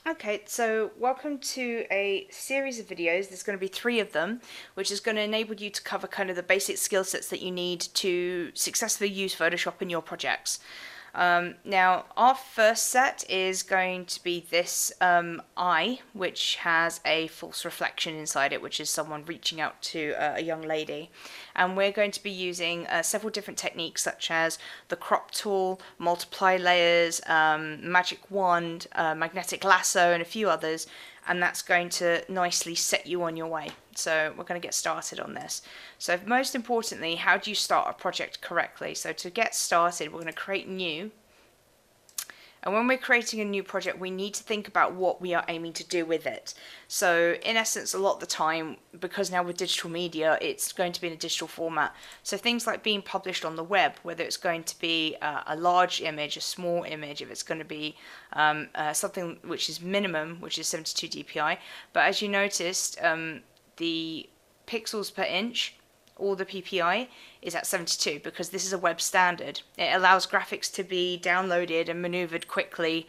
Okay, so welcome to a series of videos. There's going to be 3 of them, which is going to enable you to cover kind of the basic skill sets that you need to successfully use Photoshop in your projects. Now, our first set is going to be this eye, which has a false reflection inside it, which is someone reaching out to a young lady. And we're going to be using several different techniques, such as the crop tool, multiply layers, magic wand, magnetic lasso, and a few others. And that's going to nicely set you on your way. So we're going to get started on this. So most importantly, how do you start a project correctly? So to get started, we're going to create new. And when we're creating a new project, we need to think about what we are aiming to do with it. So in essence, a lot of the time, because now with digital media, it's going to be in a digital format. So things like being published on the web, whether it's going to be a large image, a small image, if it's going to be something which is minimum, which is 72 DPI. But as you noticed, the pixels per inch, or the PPI, is at 72 because this is a web standard. It allows graphics to be downloaded and maneuvered quickly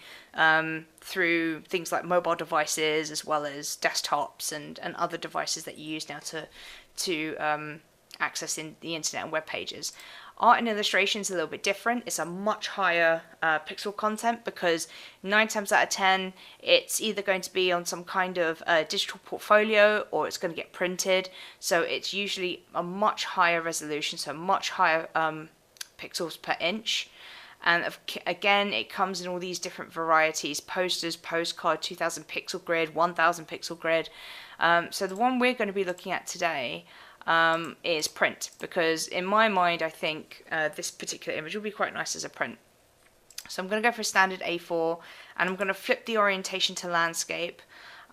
through things like mobile devices as well as desktops and other devices that you use now to access in the internet and web pages. Art and illustration is a little bit different. It's a much higher pixel content because 9 times out of 10 it's either going to be on some kind of digital portfolio or it's going to get printed. So it's usually a much higher resolution, so much higher pixels per inch. And again, it comes in all these different varieties: posters, postcard, 2000 pixel grid, 1000 pixel grid. So the one we're going to be looking at today is print, because in my mind I think this particular image will be quite nice as a print. So I'm going to go for a standard A4 and I'm going to flip the orientation to landscape.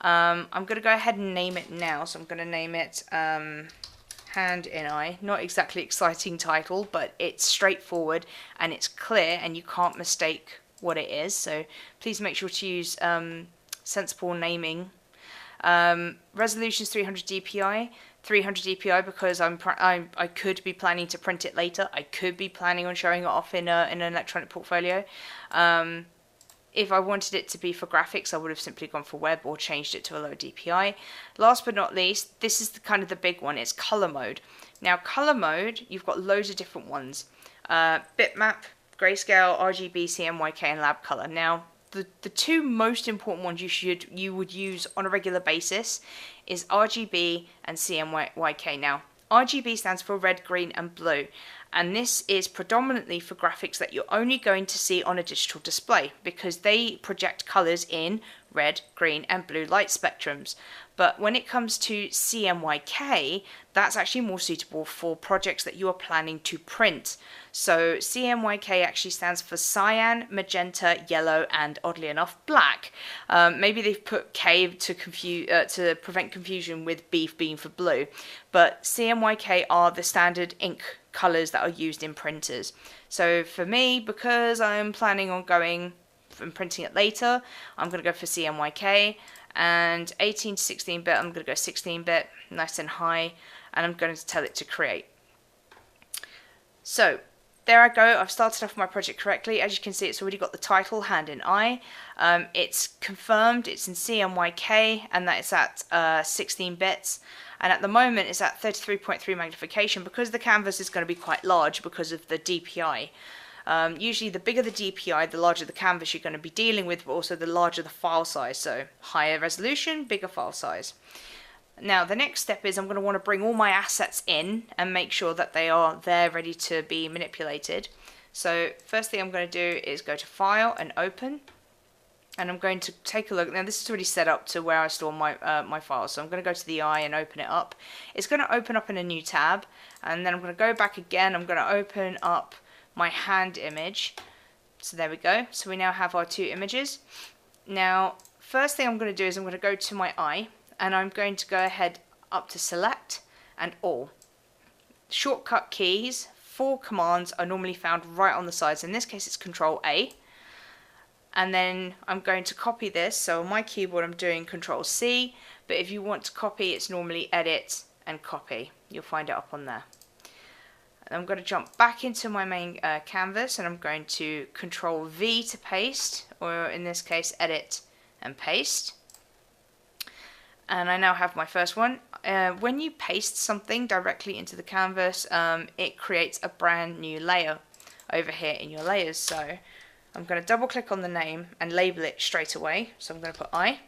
I'm going to go ahead and name it now, so I'm going to name it Hand in Eye. Not exactly exciting title, but it's straightforward and it's clear and you can't mistake what it is, so please make sure to use sensible naming. Resolution is 300 DPI. 300 DPI because I could be planning to print it later. I could be planning on showing it off in an electronic portfolio. If I wanted it to be for graphics, I would have simply gone for web or changed it to a low DPI. Last but not least, this is kind of the big one. It's color mode. Now, color mode, you've got loads of different ones: bitmap, grayscale, RGB, CMYK, and lab color. Now, the 2 most important ones you would use on a regular basis is RGB and CMYK. Now, RGB stands for red, green, and blue, and this is predominantly for graphics that you're only going to see on a digital display because they project colors in red, green, and blue light spectrums. But when it comes to CMYK, that's actually more suitable for projects that you are planning to print. So CMYK actually stands for cyan, magenta, yellow, and oddly enough, black. Maybe they've put K to prevent confusion with B being for blue. But CMYK are the standard ink colors that are used in printers. So for me, because I'm planning on going and printing it later, I'm going to go for CMYK. And 18 to 16-bit, I'm going to go 16-bit, nice and high, and I'm going to tell it to create. So there I go. I've started off my project correctly. As you can see, it's already got the title, Hand in Eye. It's confirmed it's in CMYK and that it's at 16 bits. And at the moment it's at 33.3 magnification because the canvas is going to be quite large because of the DPI. Usually the bigger the DPI, the larger the canvas you're going to be dealing with, but also the larger the file size. So higher resolution, bigger file size. Now the next step is I'm going to want to bring all my assets in and make sure that they are there ready to be manipulated. So first thing I'm going to do is go to File and Open. And I'm going to take a look. Now this is already set up to where I store my my files. So I'm going to go to the eye and open it up. It's going to open up in a new tab. And then I'm going to go back again. I'm going to open up my hand image. So there we go. So we now have our 2 images. Now first thing I'm going to do is I'm going to go to my eye and I'm going to go ahead up to Select and All. Shortcut keys for commands are normally found right on the sides. In this case it's Control A. And then I'm going to copy this. So on my keyboard I'm doing Control C, but if you want to copy, it's normally Edit and Copy. You'll find it up on there. I'm going to jump back into my main canvas and I'm going to Control V to paste, or in this case Edit and paste. And I now have my first one. When you paste something directly into the canvas, it creates a brand new layer over here in your layers. So I'm going to double click on the name and label it straight away. So I'm going to put I.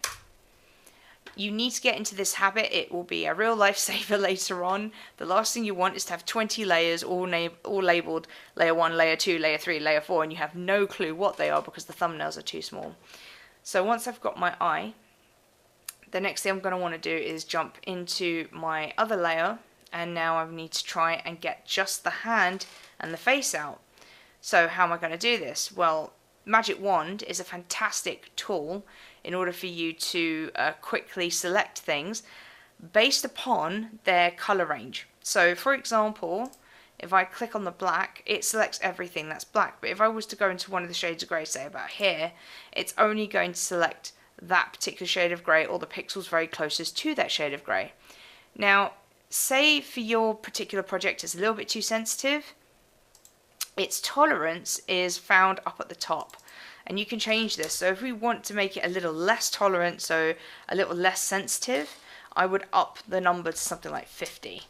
You need to get into this habit. It will be a real lifesaver later on. The last thing you want is to have 20 layers all labeled layer 1, layer 2, layer 3, layer 4, and you have no clue what they are because the thumbnails are too small. So once I've got my eye, the next thing I'm going to want to do is jump into my other layer, and now I need to try and get just the hand and the face out. So how am I going to do this? Well, Magic Wand is a fantastic tool in order for you to quickly select things based upon their color range. So for example, if I click on the black, it selects everything that's black. But if I was to go into one of the shades of grey, say about here, it's only going to select that particular shade of grey or the pixels very closest to that shade of grey. Now, say for your particular project it's a little bit too sensitive, its tolerance is found up at the top. And you can change this. So if we want to make it a little less tolerant, so a little less sensitive, I would up the number to something like 50.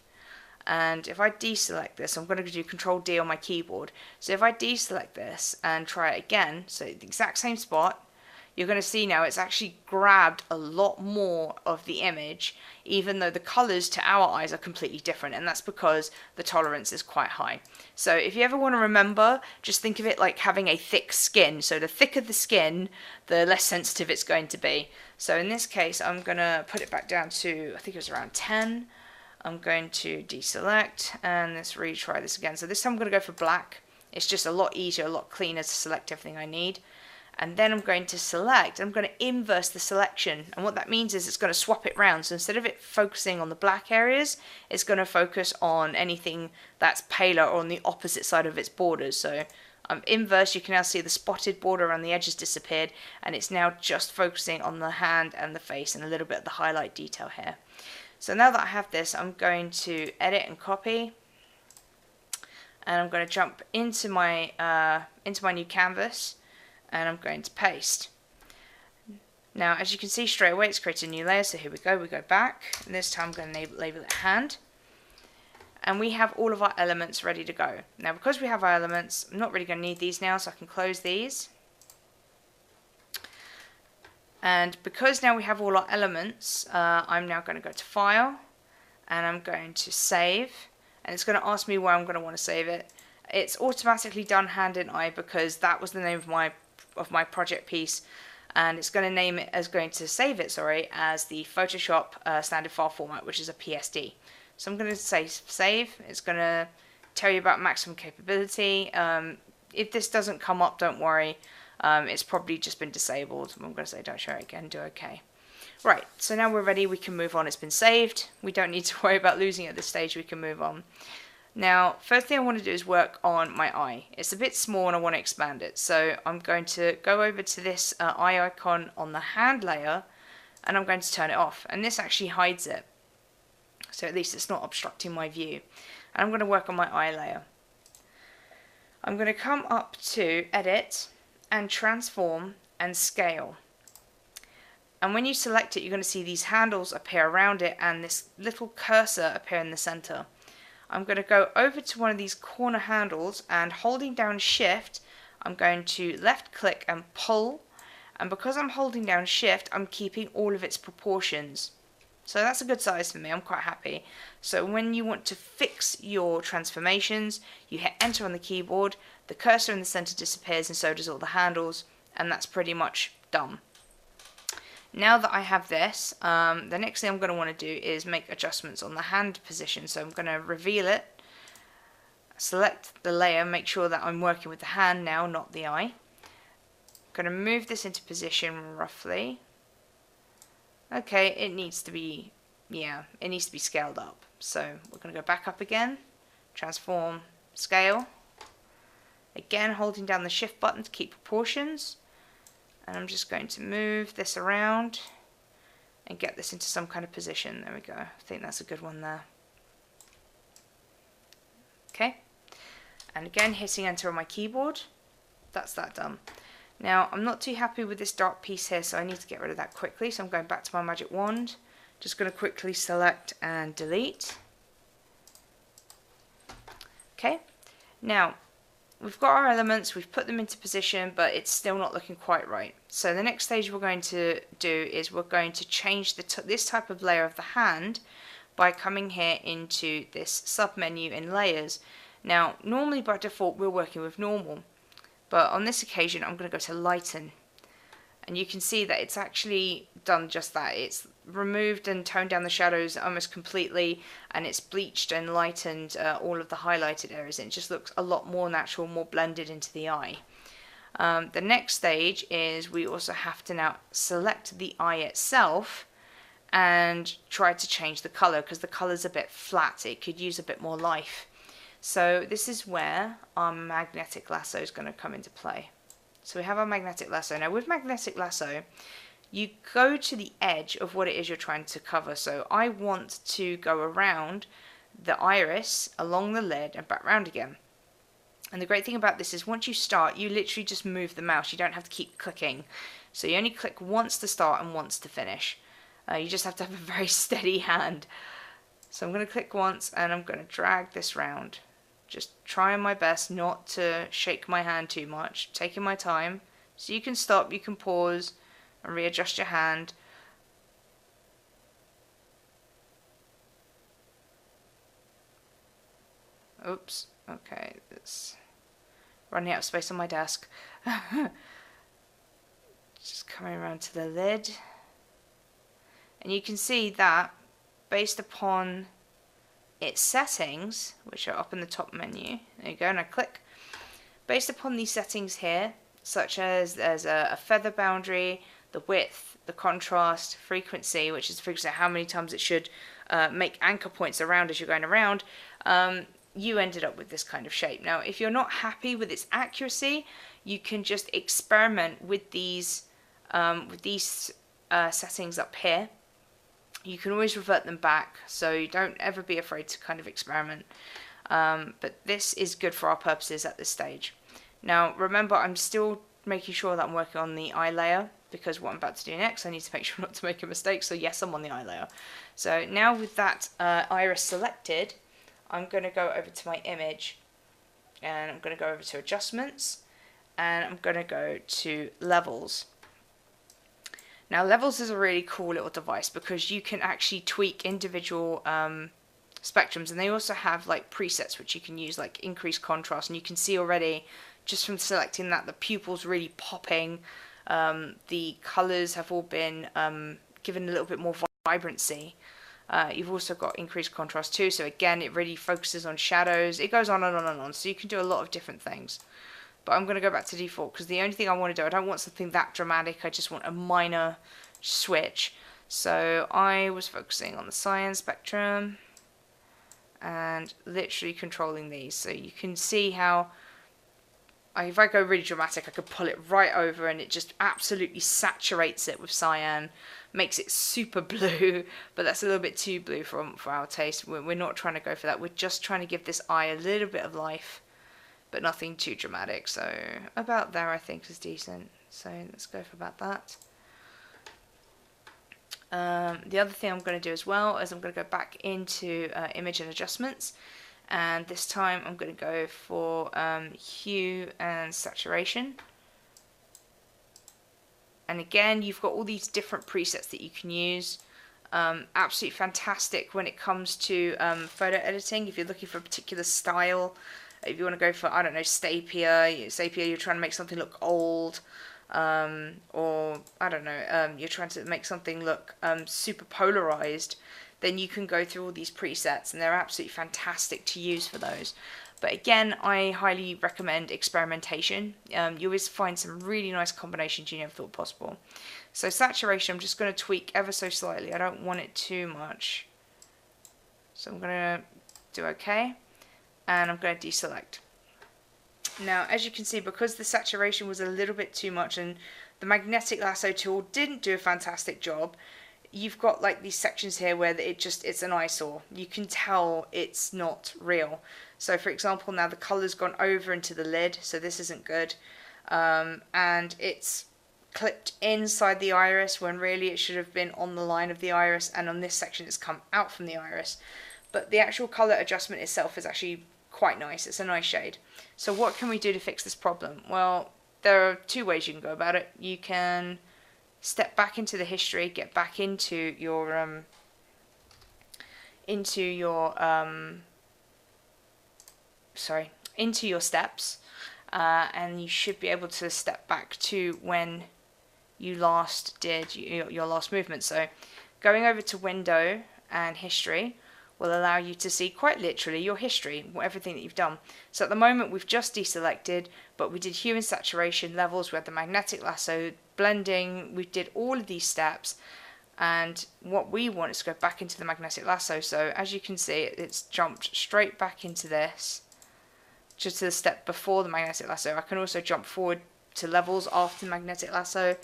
And if I deselect this, I'm going to do Control D on my keyboard. So if I deselect this and try it again, so the exact same spot, you're going to see now it's actually grabbed a lot more of the image, even though the colors to our eyes are completely different, and that's because the tolerance is quite high. So if you ever want to remember, just think of it like having a thick skin. So the thicker the skin, the less sensitive it's going to be. So in this case, I'm going to put it back down to, I think it was around 10. I'm going to deselect, and let's retry this again. So this time I'm going to go for black. It's just a lot easier, a lot cleaner to select everything I need. And then I'm going to select, I'm going to inverse the selection. And what that means is it's going to swap it round. So instead of it focusing on the black areas, it's going to focus on anything that's paler or on the opposite side of its borders. So inverse, you can now see the spotted border around the edges disappeared, and it's now just focusing on the hand and the face and a little bit of the highlight detail here. So now that I have this, I'm going to edit and copy. And I'm going to jump into my new canvas. And I'm going to paste. Now, as you can see straight away, it's created a new layer. So here we go back. And this time I'm going to label it hand. And we have all of our elements ready to go. Now, because we have our elements, I'm not really going to need these now, so I can close these. And because now we have all our elements, I'm now going to go to File. And I'm going to Save. And it's going to ask me where I'm going to want to save it. It's automatically done hand and eye because that was the name of my project piece, and it's going to save it as the Photoshop standard file format, which is a PSD. So I'm going to say save. It's going to tell you about maximum capability. If this doesn't come up, don't worry. It's probably just been disabled. I'm going to say don't show it again, do OK. Right, so now we're ready. We can move on. It's been saved. We don't need to worry about losing it at this stage. We can move on. Now, first thing I want to do is work on my eye. It's a bit small and I want to expand it. So I'm going to go over to this eye icon on the hand layer, and I'm going to turn it off. And this actually hides it. So at least it's not obstructing my view. And I'm going to work on my eye layer. I'm going to come up to Edit and Transform and Scale. And when you select it, you're going to see these handles appear around it and this little cursor appear in the center. I'm going to go over to one of these corner handles, and holding down Shift, I'm going to left click and pull, and because I'm holding down Shift, I'm keeping all of its proportions. So that's a good size for me. I'm quite happy. So when you want to fix your transformations, you hit Enter on the keyboard, the cursor in the center disappears, and so does all the handles, and that's pretty much done. Now that I have this, the next thing I'm going to want to do is make adjustments on the hand position. So I'm going to reveal it, select the layer, make sure that I'm working with the hand now, not the eye. I'm going to move this into position roughly. Okay, it needs to be scaled up. So we're going to go back up again, transform, scale. Again, holding down the Shift button to keep proportions. And I'm just going to move this around and get this into some kind of position. There we go. I think that's a good one there. Okay. And again, hitting Enter on my keyboard. That's that done. Now, I'm not too happy with this dark piece here, so I need to get rid of that quickly. So I'm going back to my magic wand. Just going to quickly select and delete. Okay, now we've got our elements, we've put them into position, but it's still not looking quite right. So the next stage we're going to do is we're going to change this type of layer of the hand by coming here into this sub-menu in layers. Now, normally by default we're working with normal, but on this occasion I'm going to go to lighten. And you can see that it's actually done just that. It's removed and toned down the shadows almost completely, and it's bleached and lightened all of the highlighted areas. And it just looks a lot more natural, more blended into the eye. The next stage is we also have to now select the eye itself and try to change the color, because the color's a bit flat. It could use a bit more life. So this is where our magnetic lasso is going to come into play. So we have our magnetic lasso. Now with magnetic lasso, you go to the edge of what it is you're trying to cover. So I want to go around the iris, along the lid, and back round again. And the great thing about this is once you start, you literally just move the mouse. You don't have to keep clicking. So you only click once to start and once to finish. You just have to have a very steady hand. So I'm going to click once and I'm going to drag this round. Just trying my best not to shake my hand too much, taking my time. So you can stop, you can pause, and readjust your hand. Oops, okay, it's running out of space on my desk. Just coming around to the lid. And you can see that, based upon its settings, which are up in the top menu, there you go, and I click. Based upon these settings here, such as there's a feather boundary, the width, the contrast, frequency, which is the frequency how many times it should make anchor points around as you're going around, you ended up with this kind of shape. Now, if you're not happy with its accuracy, you can just experiment with these settings up here. You can always revert them back, so you don't ever be afraid to kind of experiment. But this is good for our purposes at this stage. Now, remember, I'm still making sure that I'm working on the eye layer, because what I'm about to do next, I need to make sure not to make a mistake. So yes, I'm on the eye layer. So now with that iris selected, I'm going to go over to my image, and I'm going to go over to adjustments, and I'm going to go to levels. Now, levels is a really cool little device because you can actually tweak individual spectrums, and they also have like presets which you can use, like increased contrast, and you can see already just from selecting that the pupils really popping. The colors have all been given a little bit more vibrancy. You've also got increased contrast too, so again it really focuses on shadows. It goes on and on and on, so you can do a lot of different things. But I'm going to go back to default because the only thing I want to do, I don't want something that dramatic, I just want a minor switch. So I was focusing on the cyan spectrum and literally controlling these. So you can see how, if I go really dramatic, I could pull it right over and it just absolutely saturates it with cyan, makes it super blue, but that's a little bit too blue for our taste. We're not trying to go for that, we're just trying to give this eye a little bit of life, but nothing too dramatic. So about there I think is decent. So let's go for about that. The other thing I'm going to do as well is I'm going to go back into image and adjustments, and this time I'm going to go for hue and saturation. And again, you've got all these different presets that you can use. Absolutely fantastic when it comes to photo editing. If you're looking for a particular style, if you want to go for, I don't know, sepia, you're trying to make something look old, or I don't know, you're trying to make something look super polarized, then you can go through all these presets, and they're absolutely fantastic to use for those. But again, I highly recommend experimentation. You always find some really nice combinations you never thought possible. So saturation, I'm just going to tweak ever so slightly. I don't want it too much. So I'm going to do OK, and I'm going to deselect. Now, as you can see, because the saturation was a little bit too much and the magnetic lasso tool didn't do a fantastic job, you've got like these sections here where it's an eyesore. You can tell it's not real. So for example, now the color's gone over into the lid, so this isn't good. and it's clipped inside the iris when really it should have been on the line of the iris, and on this section it's come out from the iris. But the actual colour adjustment itself is actually quite nice. It's a nice shade. So what can we do to fix this problem? Well, there are two ways you can go about it. You can step back into the history, get back into your steps, and you should be able to step back to when you last did your last movement. So going over to window and history will allow you to see quite literally your history, everything that you've done. So at the moment we've just deselected, but we did hue and saturation levels, we had the magnetic lasso, blending, we did all of these steps, and what we want is to go back into the magnetic lasso. So as you can see, it's jumped straight back into this, just to the step before the magnetic lasso. I can also jump forward to levels after the magnetic lasso.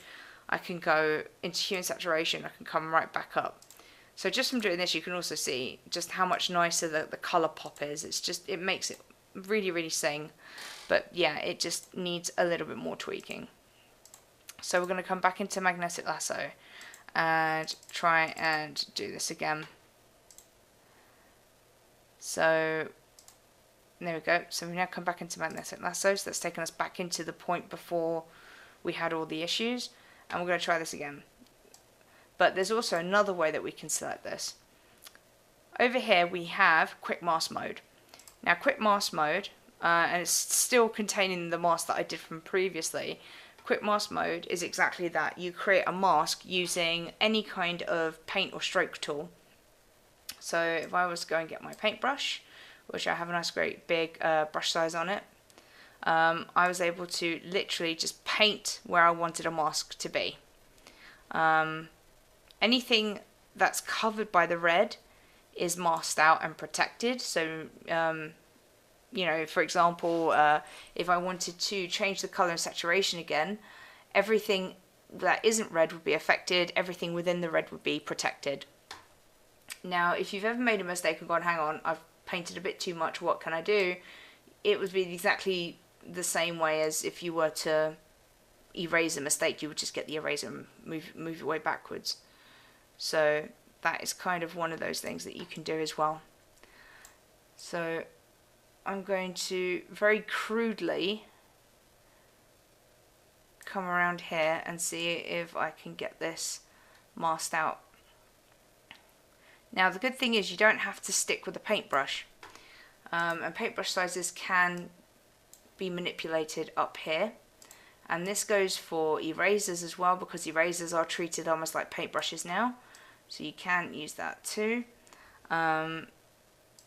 I can go into hue and saturation, I can come right back up. So just from doing this, you can also see just how much nicer the colour pop is. It makes it really, really sing. But yeah, it just needs a little bit more tweaking. So we're going to come back into magnetic lasso and try and do this again. So there we go. So we now come back into magnetic lasso. So that's taken us back into the point before we had all the issues. And we're going to try this again. But there's also another way that we can select this. Over here we have quick mask mode. Now quick mask mode, and it's still containing the mask that I did from previously. Quick mask mode is exactly that. You create a mask using any kind of paint or stroke tool. So if I was to go and get my paintbrush, which I have a nice great big brush size on it, I was able to literally just paint where I wanted a mask to be. Anything that's covered by the red is masked out and protected. So, you know, for example, if I wanted to change the color and saturation again, everything that isn't red would be affected, everything within the red would be protected. Now, if you've ever made a mistake and gone, hang on, I've painted a bit too much, what can I do? It would be exactly the same way as if you were to erase a mistake. You would just get the eraser and move your way backwards. So that is kind of one of those things that you can do as well. So I'm going to very crudely come around here and see if I can get this masked out. Now the good thing is you don't have to stick with a paintbrush, and paintbrush sizes can be manipulated up here, and this goes for erasers as well, because erasers are treated almost like paintbrushes now, so you can use that too.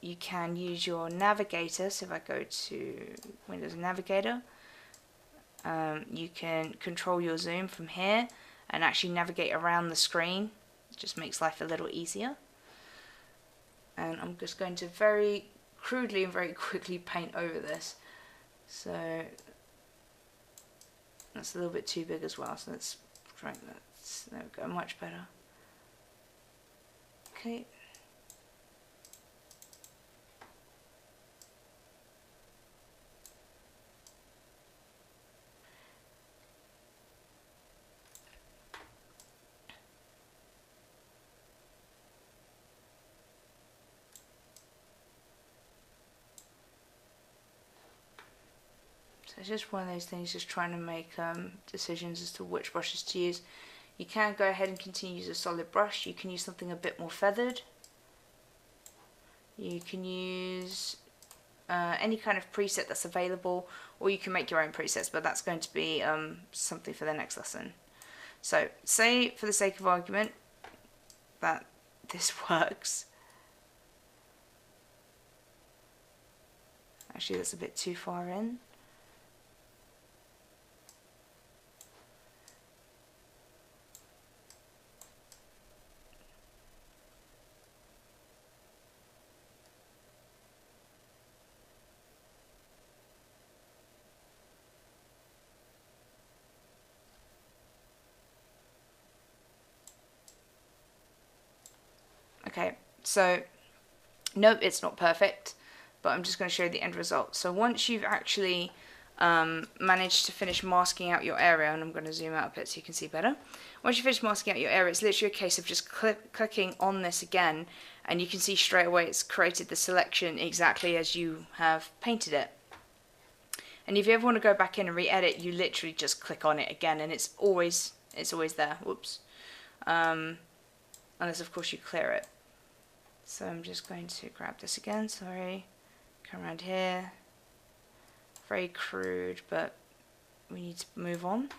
You can use your navigator. So if I go to Windows Navigator, you can control your zoom from here and actually navigate around the screen. It just makes life a little easier. And I'm just going to very crudely and very quickly paint over this. So that's a little bit too big as well, so let's try that. There we go, much better. Okay. So it's just one of those things, just trying to make decisions as to which brushes to use. You can go ahead and continue to use a solid brush. You can use something a bit more feathered. You can use any kind of preset that's available, or you can make your own presets, but that's going to be something for the next lesson. So say for the sake of argument that this works. Actually, that's a bit too far in. Okay, so nope, it's not perfect, but I'm just going to show you the end result. So once you've actually manage to finish masking out your area, and I'm going to zoom out a bit so you can see better. Once you finish masking out your area, it's literally a case of just clicking on this again, and you can see straight away it's created the selection exactly as you have painted it. And if you ever want to go back in and re-edit, you literally just click on it again, and it's always there. Whoops. Unless of course you clear it. So I'm just going to grab this again, sorry. Come around here. Very crude, but we need to move on.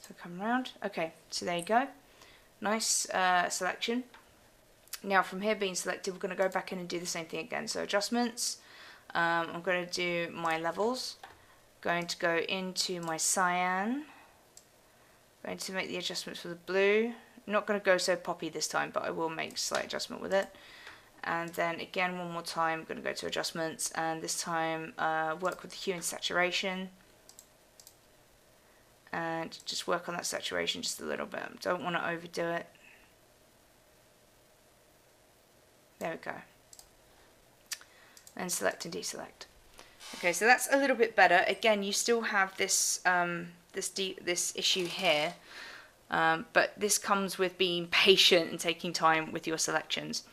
So come around. Okay, so there you go. Nice selection. Now from here being selected, we're going to go back in and do the same thing again. So adjustments. I'm going to do my levels. Going to go into my cyan. Going to make the adjustments for the blue. Not going to go so poppy this time, but I will make a slight adjustment with it. And then again, one more time, I'm going to go to adjustments, and this time work with the hue and saturation. And just work on that saturation just a little bit. Don't want to overdo it. There we go. And select and deselect. Okay, so that's a little bit better. Again, you still have this this issue here, but this comes with being patient and taking time with your selections.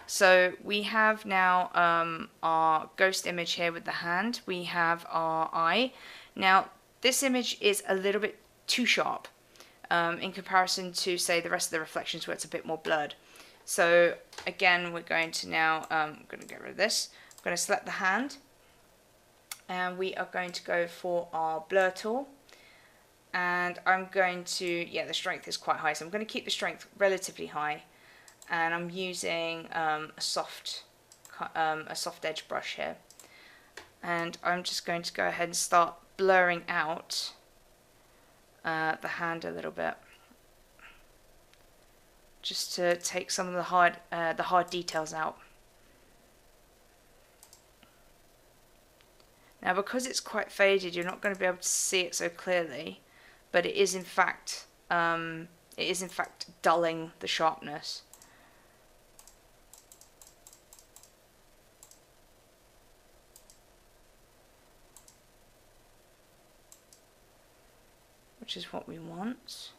So we have now our ghost image here with the hand. We have our eye. Now this image is a little bit too sharp in comparison to, say, the rest of the reflections where it's a bit more blurred. So again, we're going to now, I'm going to get rid of this. I'm going to select the hand, and we are going to go for our blur tool. And I'm going to, yeah, the strength is quite high, so I'm going to keep the strength relatively high. And I'm using a soft edge brush here, and I'm just going to go ahead and start blurring out the hand a little bit, just to take some of the hard details out. Now, because it's quite faded, you're not going to be able to see it so clearly, but it is in fact dulling the sharpness. Which is what we want.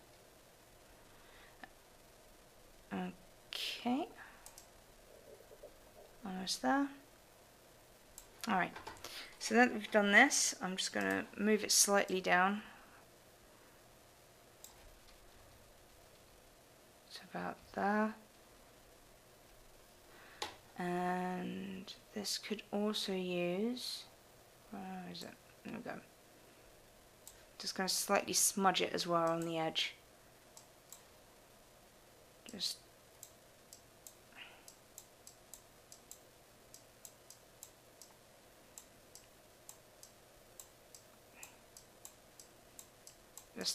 Okay. Almost there. Alright. So now that we've done this, I'm just going to move it slightly down to about there. And this could also use, where is it? There we go. Just going to slightly smudge it as well on the edge. Just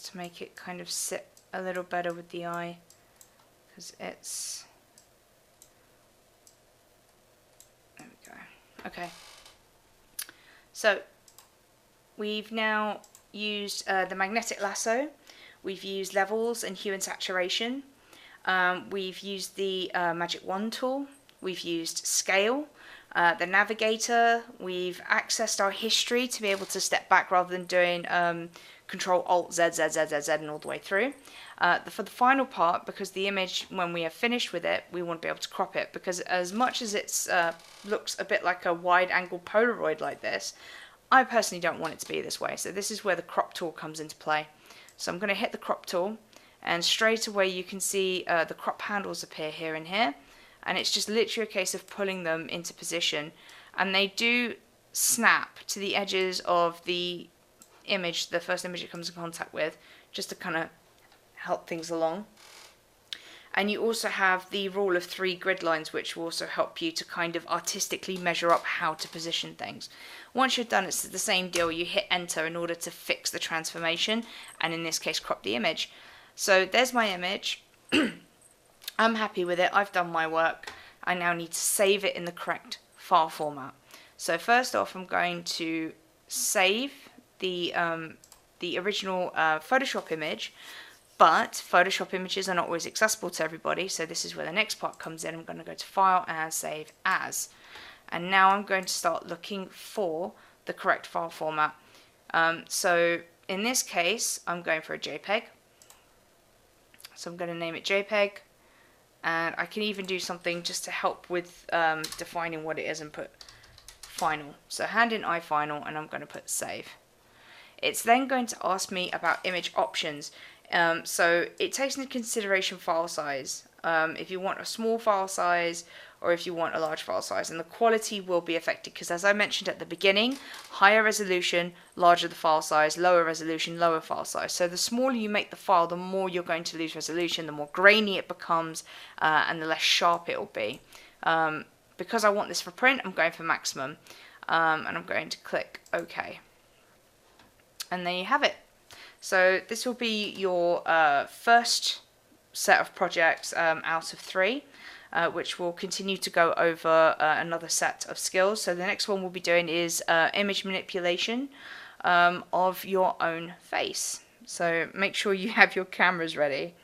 to make it kind of sit a little better with the eye, because it's, there we go. Okay, so we've now used the magnetic lasso, we've used levels and hue and saturation, we've used the magic wand tool, we've used scale, the navigator, we've accessed our history to be able to step back rather than doing Control Alt Z Z Z Z Z and all the way through. For the final part, because the image, when we have finished with it, we want to be able to crop it, because as much as it looks a bit like a wide angle Polaroid like this, I personally don't want it to be this way. So this is where the crop tool comes into play. So I'm going to hit the crop tool, and straight away you can see the crop handles appear here and here, and it's just literally a case of pulling them into position, and they do snap to the edges of the image, the first image it comes in contact with, just to kind of help things along. And you also have the rule of 3 grid lines, which will also help you to kind of artistically measure up how to position things. Once you're done, it's the same deal. You hit enter in order to fix the transformation, and in this case crop the image. So there's my image. I'm happy with it. I've done my work. I now need to save it in the correct file format. So first off, I'm going to save the original Photoshop image, but Photoshop images are not always accessible to everybody, so this is where the next part comes in. I'm going to go to File and Save As. And now I'm going to start looking for the correct file format. So in this case, I'm going for a JPEG. So I'm going to name it JPEG. And I can even do something just to help with defining what it is and put final. So hand in iFinal, and I'm going to put save. It's then going to ask me about image options. So it takes into consideration file size. If you want a small file size or if you want a large file size, and the quality will be affected because, as I mentioned at the beginning, higher resolution, larger the file size, lower resolution, lower file size. So the smaller you make the file, the more you're going to lose resolution, the more grainy it becomes, and the less sharp it will be. Because I want this for print, I'm going for maximum, and I'm going to click OK. And there you have it. So this will be your first set of projects out of 3. Which will continue to go over another set of skills. So the next one we'll be doing is image manipulation of your own face. So make sure you have your cameras ready.